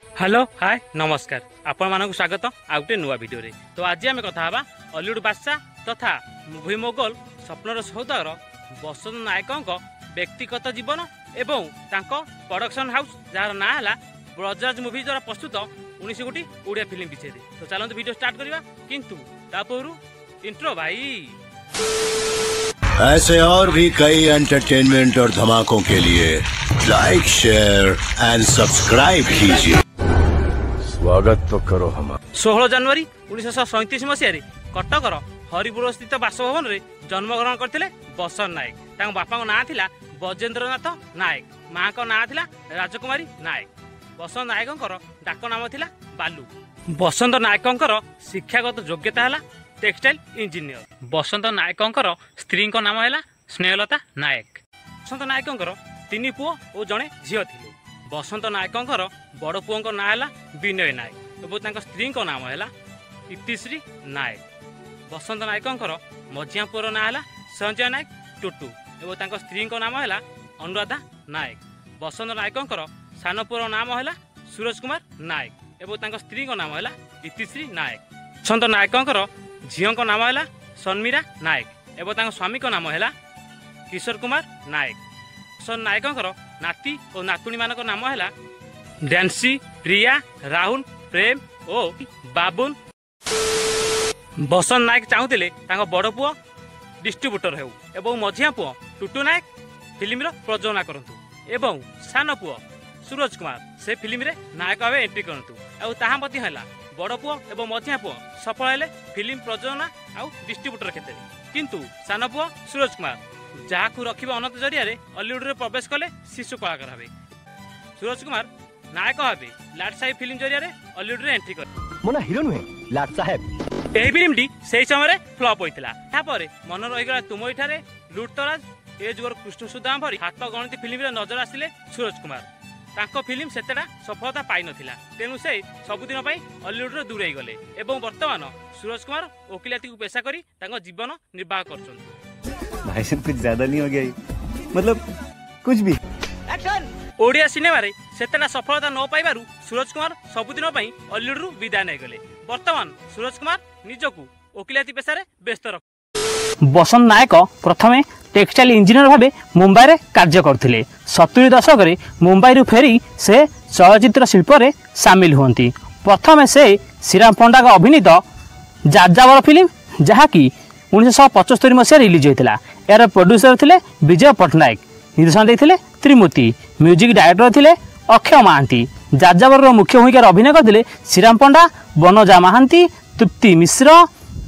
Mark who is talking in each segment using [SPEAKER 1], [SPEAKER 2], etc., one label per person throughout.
[SPEAKER 1] Hello hi नमस्कार आपण मानक स्वागत आ गोटे नुआ भिडियो रे। तो आज आम कथा हवा हॉलीवुड बादशाह तथा मुवी मोगल स्वप्नर सौदागर बसंत नायक व्यक्तिगत जीवन एवं तांको प्रोडक्शन हाउस जार ना है ब्रजराज मूवी द्वारा प्रस्तुत 19 गोटी ओडिया फिल्म विषय। तो चलते वीडियो स्टार्ट करवा किंतु तापूर्व इंट्रो भाई।
[SPEAKER 2] ऐसे और भी कई एंटरटेनमेंट और धमाकों के लिए लाइक शेयर एंड सब्सक्राइब कीजिए। स्वागत तो करो हम
[SPEAKER 1] 16 जनवरी 1937 मसीह कटकर हरिपुर स्थित बासभवन में जन्मग्रहण करते बसंत नायक। तांको बापा ना थिला बजेंद्रनाथ नायक, माँ को ना थिला राजकुमारी नायक। बसंत नायक डाक नाम थिला बालू। बसंत नायक शिक्षागत योग्यता है टेक्सटाइल इंजीनियर। बसंत नायक स्त्री नाम है स्नेहलता नायक। बसंत नायक 3 पुओ और जड़े झील थे। बसंत नायक बड़ पुओं ना है विनय नायक और स्त्री नाम है इतिश्री नायक। बसंत नायक मझिया पुओर ना है संजय नायक टुटू और स्त्री नाम है अनुराधा नायक। बसंत नायक सान पुओर नाम है सूरज कुमार नायक और स्त्री नाम है इतिश्री नायक। बसंत नायक झील नाम है सन्मीरा नायक और स्वामी नाम है किशोर कुमार नायक। बसंत नायक नाती और नातुणी मान नाम है डैन्सी, प्रिया, राहुल, प्रेम और बाबुन। बसंत नायक चाहूले बड़ पुओ डिस्ट्रीब्यूटर हो मझिया पुओ टुटू नायक फिल्म प्रयोजना करतु एवं सान पुओ सूरज कुमार से फिल्म रे नायक भाव एंट्री करतु। है बड़ पुओ एवं मझिया पुओ सफल है फिल्म प्रयोजना आउ डिस्ट्रीब्यूटर क्षेत्र में। किंतु सान पुओ सूरज कुमार जहाँ को रखिबा अनंत जरिया हॉलीवुड रे प्रवेश कले शिशु कलाकार भावे। सूरज कुमार नायक भावे लाट साहेब फिल्म जरिया हॉलीवुड रे एंट्री कर
[SPEAKER 3] मोना हिरो नुहे लाट साहेब।
[SPEAKER 1] एही फिल्म टी से समय फ्लॉप होइतिला। तापर मन रहीगला तुम इठारे लुटतराज ए जुगर कृष्ण सुदाम भरी हाथ गणित फिल्म रे नजर आसिले सूरज कुमार। तांको फिल्म सेतेटा सफलता पाई नथिला तेनु से सबुदिन पई हॉलीवुड रे दूर गले एवं वर्तमान सूरज कुमार वकिलाती को पेशा करी तांको जीवन निर्वाह करछन।
[SPEAKER 3] भाई साहब कुछ ज्यादा नहीं हो गया ये? मतलब कुछ भी
[SPEAKER 1] ओडिया सिनेमा रे सेतेटा सफलता न पाइबारु सूरज कुमार सबुदिन पई हॉलीवुड रु विदाय नै गले। वर्तमान सूरज कुमार निजकु वकिलाती पेशा रे व्यस्त रख। बसंत नायक प्रथमे टेक्सटाइल इंजीनियर भावे मुंबई रे कार्य करथिले। 70 दशक रे मुंबई रु फेरी से चलचित्र शिल्प रे शामिल हुंती। प्रथमे से श्रीराम पंडा का अभिनीत जाजावर फिल्म जहाँकि 1975 मसीह रिलीज होता। यार प्रोड्यूसर थे विजय पट्टनायक, निर्देशन देते त्रिमूर्ति, म्यूजिक डायरेक्टर थे अक्षय महांती। जाजावर मुख्य भूमिकार अभिनय करते श्रीराम पंडा, बनजा महांती, तृप्ति मिश्र,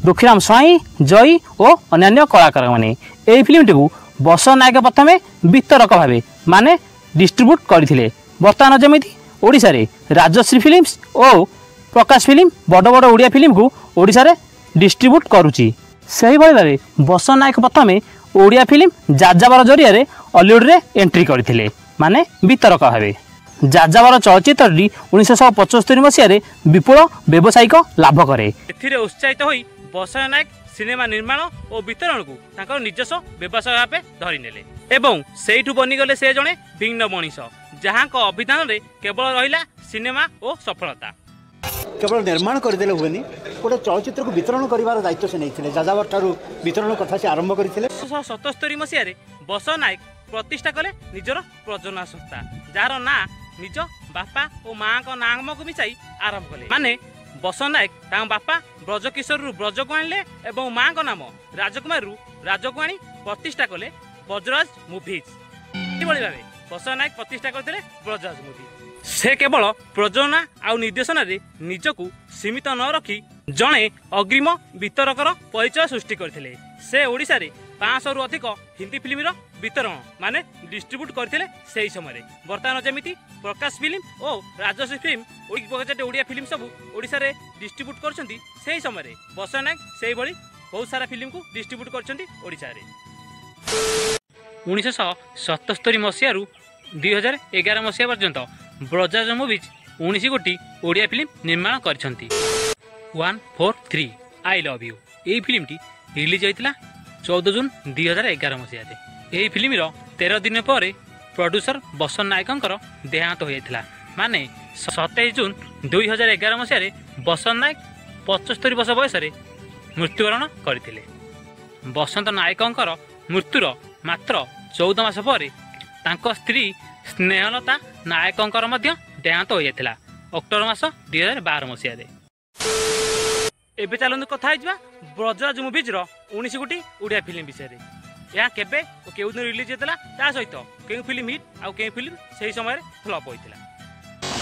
[SPEAKER 1] दुखीराम स्वाई, जयी और अन्य कलाकार मैंने। यही फिल्म टी बसंत नायक प्रथम वितरक भाव माने डिस्ट्रीब्यूट करते। बर्तमान जमी ओडिशा रे राजश्री फिल्म्स और प्रकाश फिल्म बड़ बड़ ओडिया फिल्म को ओडिशा रे डिस्ट्रीब्यूट करुच्ची। से भाव बसंत नायक प्रथम ओडिया फिल्म जाजावर जरिया हॉलीवुड रे एंट्री करथिले माने वितरक भाव। जाजावर चलचित्र 1975 मसीह विपुल व्यावसायिक लाभ करे। उत्साहित होई बसंत नायक सिनेमा निर्माण और वितरण को तांकर निजस्व व्यवसाय भाव धरिनेले एवं सेठू बनीगले से जड़े भिन्न मनीष जहाँ को अभिधान रे केवल रहिला सिनेमा और सफलता।
[SPEAKER 4] केवल निर्माण करदेले हुएनी गोटे चलचित्र को वितरण करिवार दायित्व से नहीं जाजावर ठारू वितरण कथा से आरंभ करथिले।
[SPEAKER 1] 1977 मसीह बसंत नायक प्रतिष्ठा कले निजर प्रयोजना संस्था जार ना निज बापा और माँ को नाम को मिसाई आरंभ कले। माने बसंत नायक बापा ब्रजकिशोर ब्रजको आणले एवं माँ को नाम राजकुमार राजको आनी प्रतिष्ठा कले ब्रजराज मूवीज। भाव बसंत नायक प्रतिष्ठा करते ब्रजराज मूवीज। से केवल प्रयोजना आ निर्देशन रे निजकु सीमित न रखी जड़े अग्रिम वितरकर परिचय सृष्टि करथिले। से ओडिशा रे 500 रु अधिक हिंदी फिल्म वितरण माने डिस्ट्रीब्यूट करथिले सेही समय। वर्तमान जमिति प्रकाश फिल्म और राजश्री फिल्म ओडिया फिल्म सब ओडिशा रे डिस्ट्रीब्यूट करछंती सेही समय। बसंत नायक सेही भली बहुत सारा फिल्म को डिस्ट्रीब्यूट करछंती ओडिशा रे। 1977 मसीह रु 2011 मसीह पर्यंत ब्रजराज मूवीज 19 गोटी ओडिया फिल्म निर्माण करछंती। 143 आई लव यू यही फिल्म टी रिलीज होता 14 जून 2011 मसीह। यही फिल्म 13 दिन पर प्रोड्यूसर बसंत नायक देहांत होता। माने 27 जून 2011 मसीह बसंत नायक 75 वर्ष बयस मृत्युवरण करथिले। बसंत नायकंकर मृत्युर मात्र 14 मास पर तांको स्त्री स्नेहलता नायकंकर मध्य देहांत हो जाता अक्टोबर मास 2012 मसीह। एबे चलନ୍ତୁ କଥା ହେଇଯିବା ବ୍ରଜରାଜ ମୁଭିଜର 19 ଗୋଟି ଓଡ଼ିଆ ଫିଲ୍ମ ବିଷୟରେ। ଏହା କେବେ ଓ କେଉଁ ଦିନ ରିଲିଜ୍ ହେଇଥିଲା ତା ସହିତ କେଉଁ ଫିଲ୍ମ ହିଟ୍ ଆଉ କେଉଁ ଫିଲ୍ମ ସେହି ସମୟରେ ଫ୍ଲପ୍ ହୋଇଥିଲା।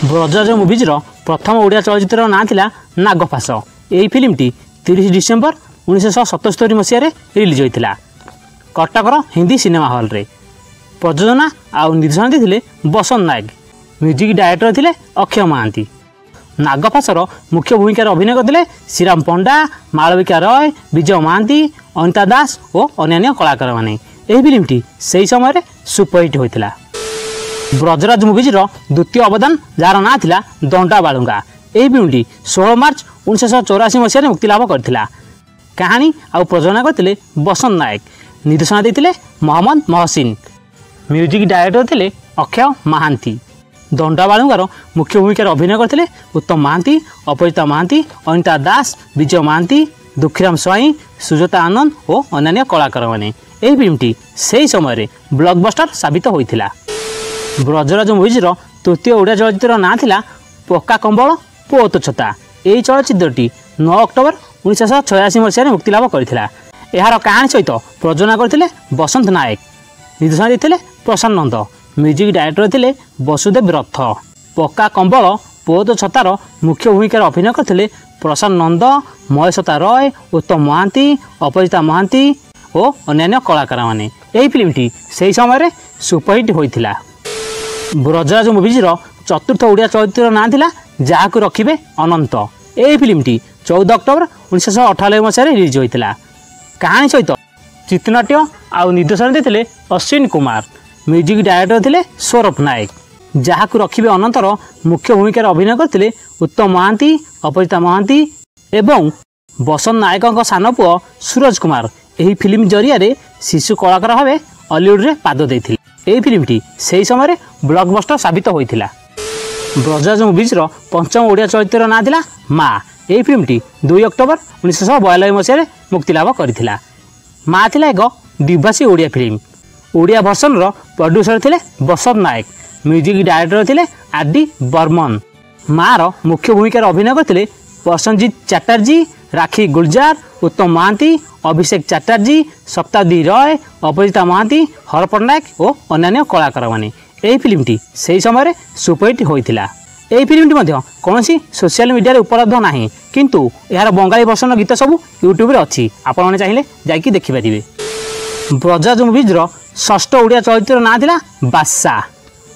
[SPEAKER 1] ବ୍ରଜରାଜ ମୁଭିଜର ପ୍ରଥମ ଓଡ଼ିଆ ଚଳଚ୍ଚିତ୍ରର ନାଁ ଥିଲା ନାଗଫାସ। ଏହି ଫିଲ୍ମଟି 30 ଡିସେମ୍ବର 1977 ମସିହାରେ ରିଲିଜ୍ ହୋଇଥିଲା କଟକର ହିନ୍ଦୀ ସିନେମା ହଲ୍ରେ। ପ୍ରଯୋଜନା ଆଉ ନିର୍ଦ୍ଦେଶନା ଦେଇଥିଲେ ବସନ୍ତ ନାୟକ। ମ୍ୟୁଜିକ୍ ଡାଇରେକ୍ଟର ଥିଲେ ଅକ୍ଷୟ ମହାନ୍ତି। नागफासर मुख्य भूमिकार अभिनय करते श्रीराम पंडा, मालविका रॉय, विजय महांती, अनिता दास और अन्य कलाकार मैंने। यह फिल्मटी से ही समय सुपरहिट होता। ब्रजराज मुभिजर द्वितीय अवदान जार ना था दंडा बालुंगा। यह फिल्मटी 16 मार्च 1984 मसीह मुक्तिलाभ करथिला। कहानी आउ प्रयोजना करते बसंत नायक। निर्देशना देते मोहम्मद महसिन। म्यूजिक डायरेक्टर थे अक्षय महांती। दंडा बालुंगार मुख्य भूमिकार अभिनय करते उत्तम महांती, अपराजिता महांती, अनिता दास, विजय महांती, दुखीराम स्वाई, सुजाता आनंद और अन्य कलाकार मैंने। यह फिल्मटी से ही समय ब्लॉकबस्टर साबित होता। ब्रजराज मुभिजर तृतीय ओडिया चलचित्र ना था पक्का कंबल पोत छता। यही चलचित्रटी 9 अक्टोबर 1986 मसीह मुक्तिलाभ करथिला। यार कहानी सहित प्रयोजना करते बसंत नायक। निर्देशना देते प्रशांत नंद। म्यूजिक डायरेक्टर थे वसुदेव रथ। पक्का कंबल पोत छतार मुख्य भूमिकार अभिनय करते प्रशांत नंद, महेशता रॉय, उत्तम महांती, अपराजिता महांती और अन्य कलाकार मैंने। यही फिल्मटी से समय सुपरहिट होता। ब्रजराज मुभिजर चतुर्थ ओडिया चलचित्र ना था जहाकू रखिबे अनंत। यही फिल्मटी 14 अक्टोबर 1998 मसीह रिलीज होता। कहानी सहित चित्रनाट्य आउ निर्देशन देते अश्विन कुमार। म्यूजिक डायरेक्टर थे सौरभ नायक। जहाकू रखिबे अनंतर मुख्य भूमिकार अभिनय करते उत्तम महांती, अपराजिता महांती एवं बसंत नायकों सान पुओ सूरज कुमार। यही फिल्म जरिया शिशु कलाकार भाव हॉलीवुड रे पाद देते। यही फिल्मटी से समय ब्लॉकबस्टर साबित होता। ब्रजराज मुभिजर पंचम ओडिया चलचित्र ना था माँ। यही फिल्मटी 2 अक्टोबर 1942 मसीह मुक्तिलाभ करथिला। माँ थिला एक द्विभाषी Odia film. Odia version producer थे बसंत नायक। म्यूजिक डायरेक्टर थे आर.डी. बर्मन। माँ मुख्य भूमिकार अभिनय करते प्रसन्नजीत चैटर्जी, राखी गुलजार, उत्तम महांती, अभिषेक चैटर्जी, शताब्दी रॉय, अपराजिता महांती, हर पट्टनायक और अन्य कलाकार मैंने। यही फिल्मटी से समय सुपरहिट होता। यही फिल्मटी कौन सोशल मीडिया उपलब्ध ना किंतु यार बंगाली वर्षन गीत सब यूट्यूब अच्छी। आपण चाहिए जाकि देखिपारे। ब्रजराज मुभिजर षष्ठ ओडिया चलचित्र ना था बादशाह।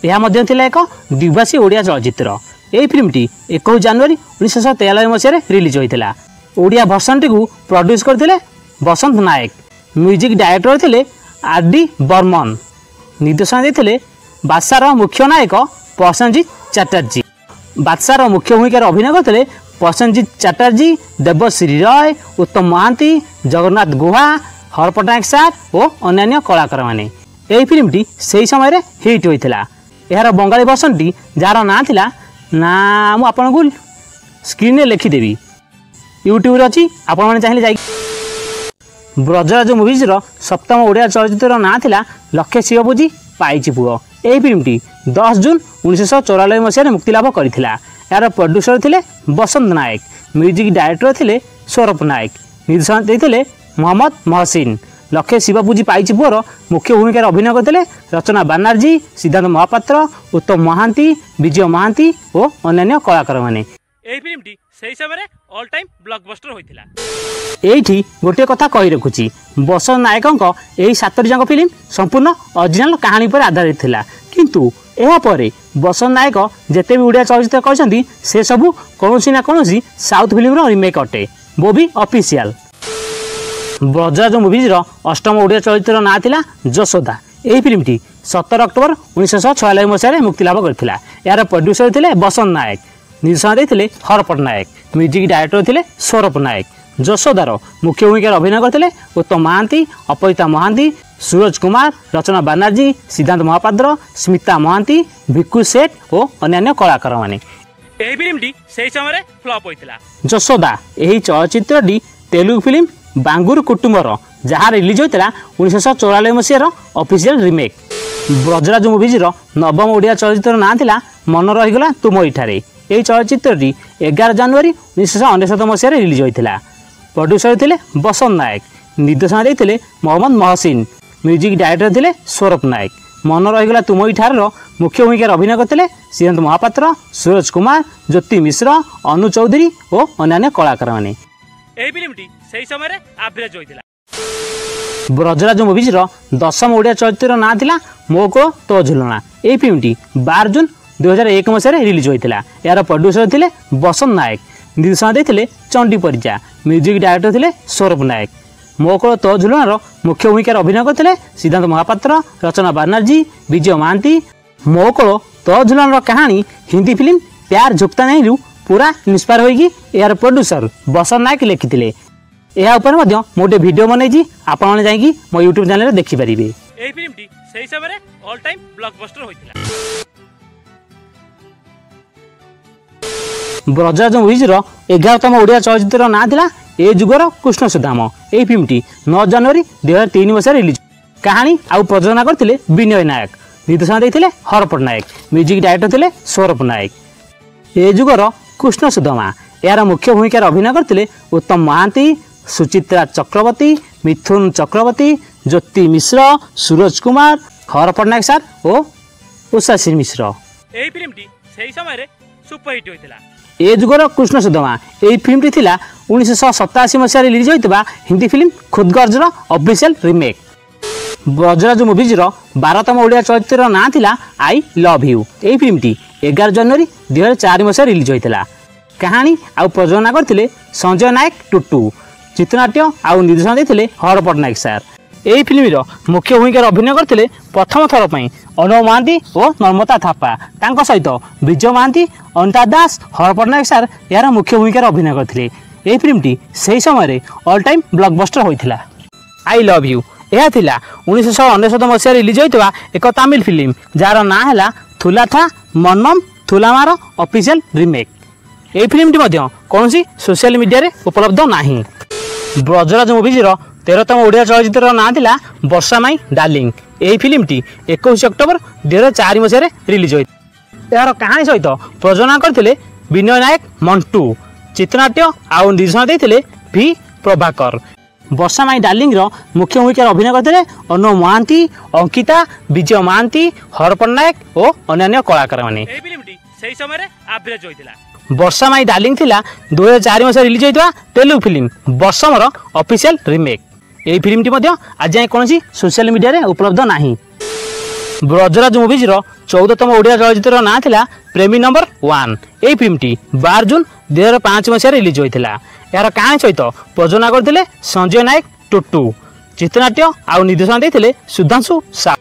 [SPEAKER 1] यह एक द्विभाषी ओडिया चलचित्र। यही फिल्मटी 21 जनवरी 1943 मसीह रिलीज होता। ओडिया भर्सन टी प्रोड्यूस करते बसंत नायक। म्यूजिक डायरेक्टर थे आर.डी. बर्मन। निर्देशना देते बादशाह मुख्य नायक प्रसन्नजीत चैटर्जी। बादशाह मुख्य भूमिकार अभिनय करते प्रसन्नजीत चैटर्जी, देवश्री रॉय, उत्तम महांती, जगन्नाथ गुहा, हर पट्टनायक सार और अन्य कलाकार मैंने। यही फिल्मटी से समय हिट होता। यार बंगाली वर्सन टी जार ना था ना आपको स्क्रीन में लिखिदेवी यूट्यूब अच्छी। आपण चाहिए जाए। ब्रजराज मुभिजर सप्तम ओडिया चलचित्र ना था लक्षे शिवपूजी पाइची पुओ। यही फिल्मटी 10 जून 1994 मसीह मुक्तिलाभ करथिला। यार प्रोड्यूसर थे बसंत नायक। म्यूजिक डायरेक्टर थे सौरभ नायक। निर्देशना देते मोहम्मद महसिन। लक्षे शिवपूजी पाइची पुओर मुख्य भूमिकार अभिनय करते रचना बानार्जी, सिद्धांत महापात्र, उत्तम महांती, विजय महांती और अन्य कलाकार मैंने। यही फिल्मटी से समय ऑल टाइम ब्लॉकबस्टर होता। एठी गोटे कथा कही रखुची बसंत नायकों यही 7 जाक फिल्म संपूर्ण ओरिजिनल कहानी पर आधारित थिला। किंतु यापर बसंत नायक जिते भी ओडिया चलचित्र करछंती से सबू कौनसी ना कौनसी साउथ फिल्म रिमेक अटे, वो भी ऑफिशियल। ब्रजराज मुभिजर अष्टम ओडिया चलचित्र ना था यशोदा। यही फिल्मटी 17 अक्टोबर 1946 मसीह मुक्तिलाभ करथिला। यार प्रोड्यूसर थे बसंत नायक। निर्देशना देते हर पट्टनायक। म्यूजिक डायरेक्टर थे सौरभ नायक। ଯଶୋଦାର ମୁଖ୍ୟ ଭୂମିକାରେ ଅଭିନୟ କରିଥିଲେ ଉତ୍ତମ ମହାନ୍ତି, ଅପରିତା ମହାନ୍ତି, ସୁରଜ କୁମାର, ରଚନା ବାନାର୍ଜୀ, ସିଦ୍ଧାନ୍ତ ମହାପାତ୍ର, ସ୍ମିତା ମହାନ୍ତି, ଭିକୁ ସେଠ ଓ ଅନ୍ୟାନ୍ୟ କଳାକାରମାନେ। ଏହି ଫିଲ୍ମଟି ସେହି ସମୟରେ ଫ୍ଲପ୍ ହୋଇଥିଲା। ଯଶୋଦା ଏହି ଚଳଚ୍ଚିତ୍ରଟି ତେଲୁଗୁ ଫିଲ୍ମ ବାଙ୍ଗୁରୁ କୁଟୁମ୍ବର ଯାହା ରିଲିଜ୍ ହୋଇଥିଲା 1994 ମସିହାର ଅଫିସିଆଲ ରିମେକ୍। ବ୍ରଜରାଜ ମୁଭିଜର ନବମ ଓଡ଼ିଆ ଚଳଚ୍ଚିତ୍ରର ନାଁ ଥିଲା ମନ ରହିଗଲା ତୁମ ଏଠାରେ। ଏହି ଚଳଚ୍ଚିତ୍ରଟି 11 ଜାନୁଆରୀ 1999 ମସିହାରେ ରିଲିଜ୍ ହୋଇଥିଲା। ପ୍ରଡ୍ୟୁସର ଥିଲେ ବସନ୍ତ ନାୟକ, ନିର୍ଦ୍ଦେଶନା ଦେଇଥିଲେ ମହମ୍ମଦ ମହସିନ, ମ୍ୟୁଜିକ୍ ଡାଇରେକ୍ଟର ଥିଲେ ସୌରଭ ନାୟକ। ମନ ରହିଗଲା ତୁମ ଏଠାରେର ମୁଖ୍ୟ ଭୂମିକାରେ ଅଭିନୟ କରିଥିଲେ ସିଦ୍ଧାନ୍ତ ମହାପାତ୍ର, ସୁରଜ କୁମାର, ଜ୍ୟୋତି ମିଶ୍ର, ଅନୁ ଚୌଧୁରୀ ଓ ଅନ୍ୟାନ୍ୟ କଳାକାରମାନେ। ଏହି ଫିଲ୍ମଟି ସେହି ସମୟରେ ଆଭରେଜ୍ ହୋଇଥିଲା। ବ୍ରଜରାଜ ମୁଭିଜର ଦଶମ ଓଡ଼ିଆ ଚଳଚ୍ଚିତ୍ରର ନାଁ ଥିଲା ମୋ କୋଳ ତୋ ଝୁଲଣା। ଏହି ଫିଲ୍ମଟି 12 ଜୁନ 2001 ମସିହାରେ ରିଲିଜ୍ ହୋଇଥିଲା। ଏହାର ପ୍ରଡ୍ୟୁସର ଥିଲେ ବସନ୍ତ ନାୟକ, ନିର୍ଦ୍ଦେଶନା ଦେଇଥିଲେ ଚଣ୍ଡୀ ପରିଜା, ମ୍ୟୁଜିକ୍ ଡାଇରେକ୍ଟର ଥିଲେ ସୌରଭ ନାୟକ। ମୋ କୋଳ ତୋ ଝୁଲଣାର ମୁଖ୍ୟ ଭୂମିକାରେ ଅଭିନୟ କରିଥିଲେ ସିଦ୍ଧାନ୍ତ ମହାପାତ୍ର, ରଚନା ବାନାର୍ଜୀ, ବିଜୟ ମହାନ୍ତି। ମୋ କୋଳ ତୋ ଝୁଲଣାର କାହାଣୀ ହିନ୍ଦୀ ଫିଲ୍ମ ପ୍ୟାର ଝୁକ୍ତା ନେହିଁରୁ ପୁରା ଇନ୍ସପାୟାର ହୋଇକି ଏହାର ପ୍ରଡ୍ୟୁସର ବସନ୍ତ ନାୟକ ଲେଖିଥିଲେ। ଏହା ଉପରେ ମଧ୍ୟ ମୁଁ ଗୋଟେ ଭିଡ଼ିଓ ବନେଇଛି, ଆପଣମାନେ ଯାଇକି ମୋ ୟୁଟ୍ୟୁବ୍ ଚ୍ୟାନେଲରେ ଦେଖିପାରିବେ। ଏହି ଫିଲ୍ମଟି ସେହି ସମୟରେ ଅଲ୍ ଟାଇମ୍ ବ୍ଲକବଷ୍ଟର ହୋଇଥିଲା। ବ୍ରଜରାଜ ମୁଭିଜର 11ତମ ଓଡ଼ିଆ ଚଳଚ୍ଚିତ୍ରର ନାଁ ଥିଲା ଏ ଯୁଗର କୃଷ୍ଣ ସୁଦାମ। ଏହି ଫିଲ୍ମଟି 9 ଜାନୁଆରୀ 2003 ମସିହାରେ ରିଲିଜ୍। କାହାଣୀ ଆଉ ପ୍ରଯୋଜନା କରିଥିଲେ ବିନୟ ନାୟକ, ନିର୍ଦ୍ଦେଶନା ଦେଇଥିଲେ ହର ପଟ୍ଟନାୟକ, ମ୍ୟୁଜିକ୍ ଡାଇରେକ୍ଟର ଥିଲେ ସୌରଭ ନାୟକ। ଏ ଯୁଗର କୃଷ୍ଣ ସୁଦାମା ଏହାର ମୁଖ୍ୟ ଭୂମିକାରେ ଅଭିନୟ କରିଥିଲେ ଉତ୍ତମ ମହାନ୍ତି, ସୁଚିତ୍ରା ଚକ୍ରବର୍ତ୍ତୀ, ମିଥୁନ ଚକ୍ରବର୍ତ୍ତୀ, ଜ୍ୟୋତି ମିଶ୍ର, ସୁରଜ କୁମାର, ହର ପଟ୍ଟନାୟକ ସାର୍ ଓ ଉଷାଶ୍ରୀ ମିଶ୍ର। ଏହି ଫିଲ୍ମଟି ସେହି ସମୟରେ ସୁପରହିଟ୍ ହୋଇଥିଲା। ଏ ଯୁଗର କୃଷ୍ଣ ସୁଦାମା ଏହି ଫିଲ୍ମଟି ଥିଲା 1987 ମସିହାରେ ରିଲିଜ୍ ହୋଇଥିବା ହିନ୍ଦୀ ଫିଲ୍ମ ଖୁଦଗର୍ଜର ଅଫିସିଆଲ ରିମେକ୍। ବ୍ରଜରାଜ ମୁଭିଜର 12ତମ ଓଡ଼ିଆ ଚଳଚ୍ଚିତ୍ରର ନାଁ ଥିଲା ଆଇ ଲଭ୍ ୟୁ। ଏହି ଫିଲ୍ମଟି 11 ଜାନୁଆରୀ 2004 ମସିହାରେ ରିଲିଜ୍ ହୋଇଥିଲା। କାହାଣୀ ଆଉ ପ୍ରଯୋଜନା କରିଥିଲେ ସଞ୍ଜୟ ନାୟକ ଟୁଟୁ, ଚିତ୍ରନାଟ୍ୟ ଆଉ ନିର୍ଦ୍ଦେଶନା ଦେଇଥିଲେ ହର ପଟ୍ଟନାୟକ ସାର୍। ଏହି ଫିଲ୍ମର ମୁଖ୍ୟ ଭୂମିକାରେ ଅଭିନୟ କରିଥିଲେ ପ୍ରଥମ ଥର ପାଇଁ ଅନୁଭବ ମହାନ୍ତି ଓ ନର୍ମତା ଥାପା। ତାଙ୍କ ସହିତ ବିଜୟ ମହାନ୍ତି, ଅନିତା ଦାସ, ହର ପଟ୍ଟନାୟକ ସାର୍ ଏହାର ମୁଖ୍ୟ ଭୂମିକାରେ ଅଭିନୟ କରିଥିଲେ। ଏହି ଫିଲ୍ମଟି ସେହି ସମୟରେ ଅଲ୍ ଟାଇମ୍ ବ୍ଲକବଷ୍ଟର ହୋଇଥିଲା। ଆଇ ଲଭ୍ ୟୁ ଏହା ଥିଲା 1999 ମସିହାରେ ରିଲିଜ୍ ହୋଇଥିବା ଏକ ତାମିଲ ଫିଲ୍ମ ଯାହାର ନାଁ ହେଲା ଥୁଲାଥା ମନ୍ନମ ଥୁଲାମାର ଅଫିସିଆଲ ରିମେକ୍। ଏହି ଫିଲ୍ମଟି ମଧ୍ୟ କୌଣସି ସୋସିଆଲ ମିଡ଼ିଆରେ ଉପଲବ୍ଧ ନାହିଁ। ବ୍ରଜରାଜ ମୁଭିଜର 13ତମ ଓଡ଼ିଆ ଚଳଚ୍ଚିତ୍ରର ନାଁ ଥିଲା ବର୍ଷା ମାଇ ଡାର୍ଲିଂ। ଏହି ଫିଲ୍ମଟି 21 ଅକ୍ଟୋବର 2004 ମସିହାରେ ରିଲିଜ୍ ହୋଇଥିଲା। ଏହାର କାହାଣୀ ସହିତ ପ୍ରଯୋଜନା କରିଥିଲେ ବିନୟ ନାୟକ ମଣ୍ଟୁ, ଚିତ୍ରନାଟ୍ୟ ଆଉ ନିର୍ଦ୍ଦେଶନା ଦେଇଥିଲେ ଭି ପ୍ରଭାକର। ବର୍ଷା ମାଇ ଡାର୍ଲିଂର ମୁଖ୍ୟ ଭୂମିକାରେ ଅଭିନୟ କରିଥିଲେ ଅନୁଭବ ମହାନ୍ତି, ଅଙ୍କିତା, ବିଜୟ ମହାନ୍ତି, ହର ପଟ୍ଟନାୟକ ଓ ଅନ୍ୟାନ୍ୟ କଳାକାରମାନେ। ଏହି ଫିଲ୍ମଟି ସେହି ସମୟରେ ଆଭରେଜ୍ ହୋଇଥିଲା। ବର୍ଷା ମାଇ ଡାର୍ଲିଂ ଥିଲା 2004 ମସିହାରେ ରିଲିଜ୍ ହୋଇଥିବା ତେଲୁଗୁ ଫିଲ୍ମ ବର୍ଷମର ଅଫିସିଆଲ ରିମେକ୍। ଏହି ଫିଲ୍ମଟି ମଧ୍ୟ ଆଜି ଯାଏଁ କୌଣସି ସୋସିଆଲ ମିଡ଼ିଆରେ ଉପଲବ୍ଧ ନାହିଁ। ବ୍ରଜରାଜ ମୁଭିଜର 14ତମ ଓଡ଼ିଆ ଚଳଚ୍ଚିତ୍ରର ନାଁ ଥିଲା ପ୍ରେମୀ ନମ୍ବର 1। ଏହି ଫିଲ୍ମଟି 12 ଜୁନ 2005 ମସିହାରେ ରିଲିଜ୍ ହୋଇଥିଲା। ଏହାର କାହାଣୀ ସହିତ ପ୍ରଯୋଜନା କରିଥିଲେ ସଞ୍ଜୟ ନାୟକ ଟୁଟୁ, ଚିତ୍ରନାଟ୍ୟ ଆଉ ନିର୍ଦ୍ଦେଶନା ଦେଇଥିଲେ ସୁଧାଂଶୁ ସା।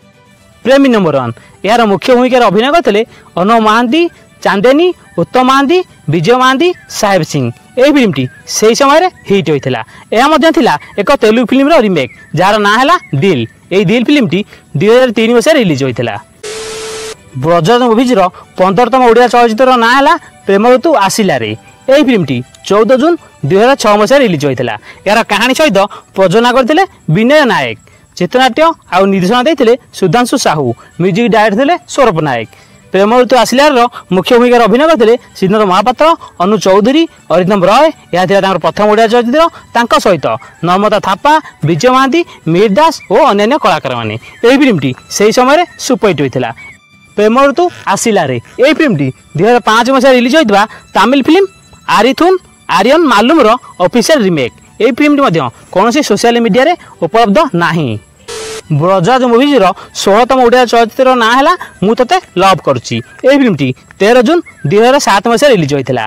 [SPEAKER 1] ପ୍ରେମୀ ନମ୍ବର 1 ଏହାର ମୁଖ୍ୟ ଭୂମିକାରେ ଅଭିନୟ କରିଥିଲେ ଅନୁଭବ ମହାନ୍ତି, ଚାନ୍ଦେନୀ, ଉତ୍ତମ ମହାନ୍ତି, ବିଜୟ ମହାନ୍ତି, ସାହେବ ସିଂ। ଏହି ଫିଲ୍ମଟି ସେହି ସମୟରେ ହିଟ୍ ହୋଇଥିଲା। ଏହା ମଧ୍ୟ ଥିଲା ଏକ ତେଲୁଗୁ ଫିଲ୍ମର ରିମେକ୍ ଯାହାର ନାଁ ହେଲା ଦିଲ୍। ଏହି ଦିଲ୍ ଫିଲ୍ମଟି 2003 ମସିହାରେ ରିଲିଜ୍ ହୋଇଥିଲା। ବ୍ରଜରାଜ ମୁଭିଜର 15ତମ ଓଡ଼ିଆ ଚଳଚ୍ଚିତ୍ରର ନାଁ ହେଲା ପ୍ରେମ ଋତୁ ଆସିଲାରେ। ଏହି ଫିଲ୍ମଟି 14 ଜୁନ 2006 ମସିହାରେ ରିଲିଜ୍ ହୋଇଥିଲା। ଏହାର କାହାଣୀ ସହିତ ପ୍ରଯୋଜନା କରିଥିଲେ ବିନୟ ନାୟକ, ଚିତ୍ରନାଟ୍ୟ ଆଉ ନିର୍ଦ୍ଦେଶନା ଦେଇଥିଲେ ସୁଧାଂଶୁ ସାହୁ, ମ୍ୟୁଜିକ୍ ଡାଇରେକ୍ଟର ଥିଲେ ସୌରଭ ନାୟକ। ପ୍ରେମ ଋତୁ ଆସିଲାର ମୁଖ୍ୟ ଭୂମିକାରେ ଅଭିନୟ କରିଥିଲେ ସିଦ୍ଧାନ୍ତ ମହାପାତ୍ର, ଅନୁ ଚୌଧୁରୀ, ଅରିନ୍ଦମ ରୟ। ଏହା ଥିଲା ତାଙ୍କର ପ୍ରଥମ ଓଡ଼ିଆ ଚଳଚ୍ଚିତ୍ର। ତାଙ୍କ ସହିତ ନର୍ମତା ଥାପା, ବିଜୟ ମହାନ୍ତି, ମିହିର ଦାସ ଓ ଅନ୍ୟାନ୍ୟ କଳାକାରମାନେ। ଏହି ଫିଲ୍ମଟି ସେହି ସମୟରେ ସୁପରହିଟ୍ ହୋଇଥିଲା। ପ୍ରେମ ଋତୁ ଆସିଲାରେ ଏହି ଫିଲ୍ମଟି 2005 ମସିହାରେ ରିଲିଜ୍ ହୋଇଥିବା ତାମିଲ ଫିଲ୍ମ ଆରିଥୁନ୍ ଆରିୟନ୍ ମାଲୁମର ଅଫିସିଆଲ ରିମେକ୍। ଏହି ଫିଲ୍ମଟି ମଧ୍ୟ କୌଣସି ସୋସିଆଲ ମିଡ଼ିଆରେ ଉପଲବ୍ଧ ନାହିଁ। ବ୍ରଜରାଜ ମୁଭିଜର 16ତମ ଓଡ଼ିଆ ଚଳଚ୍ଚିତ୍ରର ନାଁ ହେଲା ମୁଁ ତତେ ଲଭ୍ କରୁଛି। ଏହି ଫିଲ୍ମଟି 13 ଜୁନ 2007 ମସିହାରେ ରିଲିଜ୍ ହୋଇଥିଲା।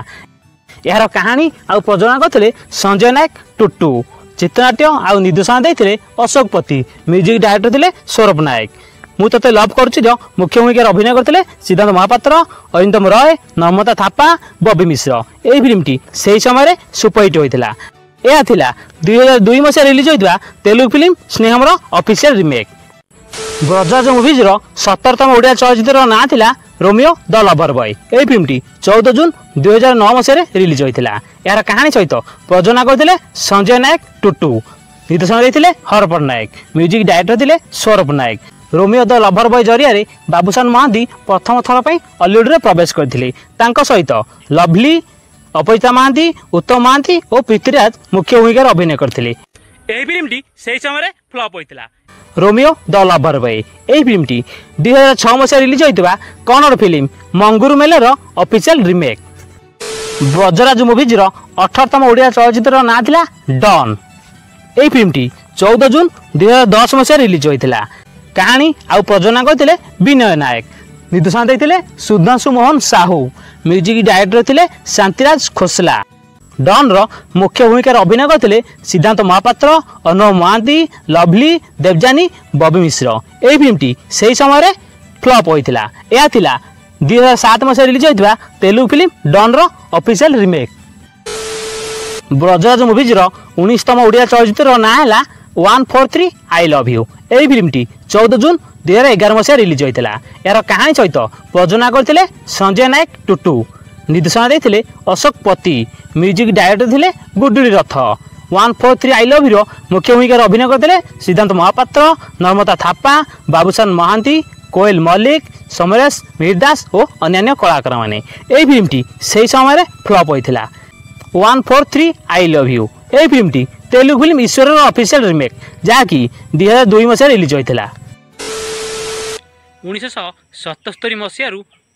[SPEAKER 1] ଏହାର କାହାଣୀ ଆଉ ପ୍ରଯୋଜନା କରିଥିଲେ ସଞ୍ଜୟ ନାୟକ ଟୁଟୁ, ଚିତ୍ରନାଟ୍ୟ ଆଉ ନିର୍ଦ୍ଦେଶନା ଦେଇଥିଲେ ଅଶୋକ ପତି, ମ୍ୟୁଜିକ୍ ଡାଇରେକ୍ଟର ଥିଲେ ସୌରଭ ନାୟକ। ମୁଁ ତତେ ଲଭ୍ କରୁଛିର ମୁଖ୍ୟ ଭୂମିକାରେ ଅଭିନୟ କରିଥିଲେ ସିଦ୍ଧାନ୍ତ ମହାପାତ୍ର, ଅରିନ୍ଦମ ରୟ, ନର୍ମତା ଥାପା, ବବି ମିଶ୍ର। ଏହି ଫିଲ୍ମଟି ସେହି ସମୟରେ ସୁପରହିଟ୍ ହୋଇଥିଲା। यह थिला 2002 मसीहा रिलीज होता तेलुगु फिल्म स्नेहमर ऑफिशियल रिमेक। ब्रजराज मुवीज 17तम ओडिया चलचित्र ना थिला रोमियो द लवर बॉय। यही फिल्मटी 14 जून 2009 मसीह रिलीज होता। यार कहानी सहित प्रयोजना करते संजय नायक टुटू, निर्देशन देते हर पट्टनायक, म्यूजिक डायरेक्टर थे सौरभ नायक। रोमियो द लवर बॉय जरिया बाबूशान महांती प्रथम थर पर हॉलीवुड में प्रवेश करते। सहित लवली, अपरिता महांती, उत्तम महांती और पृथ्वीराज मुख्य भूमिका अभिनय करते। यही फिल्मटी से समय फ्लॉप होता। रोमियो द लवर बॉय यही फिल्मटी 2006 मसीह रिलीज होता कन्नड़ फिल्म मंगुरु मेलर ऑफिशियल रिमेक। ब्रजराज मुवीज 18तम ओडिया चलचित्र ना थिला डॉन। यही फिल्मटी 14 जून 2010 मसीह रिलीज होता। कहानी आउ प्रयोजना करते विनय नायक, निर्देशन देते सुधांशु मोहन साहू, म्यूजिक डायरेक्टर थे शांतिराज खोसला। डॉन रो मुख्य भूमिका अभिनय करते सिद्धांत महापात्र, अनुव महांती, लवली, देवजानी, बबी मिश्र। यही फिल्मटी से समय फ्लॉप होता। यह 2007 मसीह रिलीज होता तेलुगु फिल्म डॉन रो ऑफिशियल रिमेक। ब्रजराज मुवीज 19तम ओडिया चलचित्र ना है 143 आई लव यू। यही फिल्मटी 14 जून 2011 मसीह रिलीज होता। यार कहानी सहित प्रयोजना करते संजय नायक टुटू, निर्देशन देते अशोक पति, म्यूजिक डायरेक्टर थे गुडुरी रथ। 143 आई लव यू मुख्य भूमिका अभिनय करते सिद्धांत महापात्र, नर्मदा थापा, बाबूशान महांती, कोयल मल्लिक, समरेश मिर्दास और अन्य कलाकार मैंने। यही फिल्मटी से समय फ्लॉप होता। 143 आई लव यू यही फिल्मटी तेलुगु फिल्म ईश्वर ऑफिशियल रिमेक जहाँकि 2002 मसीह रिलीज होता। 1977 मसीह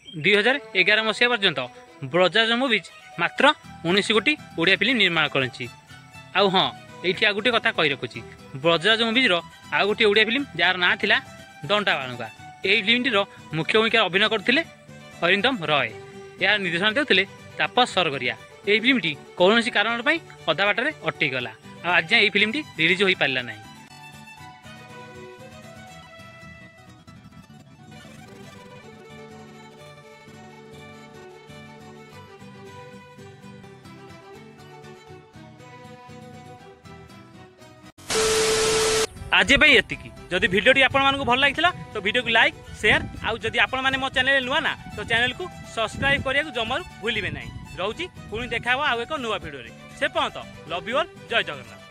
[SPEAKER 1] 2011 मसीहा पर्यंत ब्रजराज मुवीज मात्र 19 गोटी ओडिया फिल्म निर्माण करछि। आउ हाँ ये गोटे कथा कही रखुच्छी, ब्रजराज मुवीज आउ गोटे ओडिया फिल्म जार ना थिला दंटा बाणुका। यही फिल्मटीर मुख्य भूमिका अभिनय करते अरिंदम रॉय, यार निर्देशन देते तापस सरगरिया। यही फिल्मटी कौन कारण अधा बाटर अटकीगला। आज जाए फिल्मटी रिलीज हो पारा ना। आज ये जदि भिडियोटी आपको भल लगी तो वीडियो को लाइक शेयर आउ जदि आपण मैंने मो चैनल नुआ ना तो चैनल को सब्सक्राइब करने को जमारू भूलिए ना। रोची पुणी देखा आउ एक नुआ भिडियो से पर्यंत लव यू ऑल, जय जगन्नाथ।